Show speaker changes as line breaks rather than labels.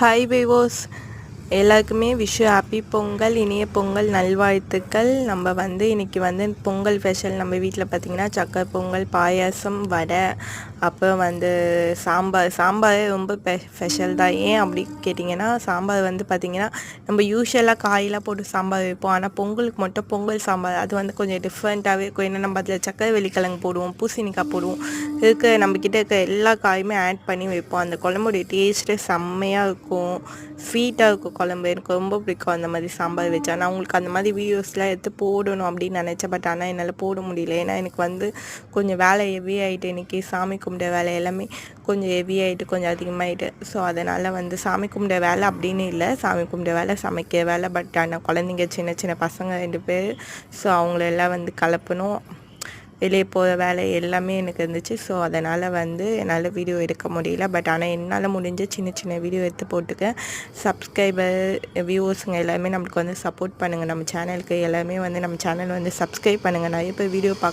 Hi விவோஸ், எல்லாருக்குமே happy Pongal. இனிய பொங்கல் நல்வாழ்த்துக்கள். நம்ம இன்றைக்கி பொங்கல் ஸ்பெஷல். நம்ம வீட்டில் பார்த்திங்கன்னா சக்கரை பொங்கல், பாயாசம், வடை, அப்புறம் சாம்பார் ரொம்ப ஸ்பெஷல் தான். ஏன் அப்படி கேட்டிங்கன்னா, சாம்பார் பார்த்திங்கன்னா நம்ம யூஸ்வலாக காயெல்லாம் போட்டு சாம்பார் வைப்போம். ஆனால் பொங்கலுக்கு மட்டும் பொங்கல் சாம்பார் அது கொஞ்சம் டிஃப்ரெண்ட்டாகவே இருக்கும். ஏன்னா நம்ம அதில் சக்கரை வெள்ளிக்கிழங்கு போடுவோம், பூசணிக்காய் போடுவோம், நம்மக்கிட்ட இருக்க எல்லா காயுமே ஆட் பண்ணி வைப்போம். அந்த குழம்புடைய டேஸ்ட்டு செம்மையாக இருக்கும், ஸ்வீட்டாக இருக்கும் குழம்பு. எனக்கு ரொம்ப பிடிக்கும் அந்த மாதிரி சாம்பார் வச்சா. நான் உங்களுக்கு அந்த மாதிரி வீடியோஸ்லாம் எடுத்து போடணும் அப்படின்னு நினச்சேன். பட் ஆனால் என்னால் போட முடியல. ஏன்னா எனக்கு கொஞ்சம் வேலை ஹெவி ஆகிட்டு, இன்றைக்கி சாமி கும்பிட வேலை எல்லாமே கொஞ்சம் ஹெவி ஆகிட்டு, கொஞ்சம் அதிகமாகிட்டு. ஸோ அதனால் சாமி கும்பிட வேலை அப்படின்னு இல்லை, சாமி கும்பிட வேலை, சமைக்க வேலை. பட் ஆனால் குழந்தைங்க சின்ன சின்ன பசங்க 2 பேர். ஸோ அவங்களெல்லாம் கலப்பணும், வெளியே போகிற வேலை எல்லாமே எனக்கு இருந்துச்சு. ஸோ அதனால் என்னால் வீடியோ எடுக்க முடியல. பட் ஆனால் என்னால் முடிஞ்ச சின்ன சின்ன வீடியோ எடுத்து போட்டுக்கேன். சப்ஸ்கிரைபர் வியூவர்ஸுங்க எல்லாமே நம்மளுக்கு சப்போர்ட் பண்ணுங்கள். நம்ம சேனலுக்கு எல்லாமே நம்ம சேனல் சப்ஸ்கிரைப் பண்ணுங்கள். நிறைய பேர் வீடியோ பார்க்க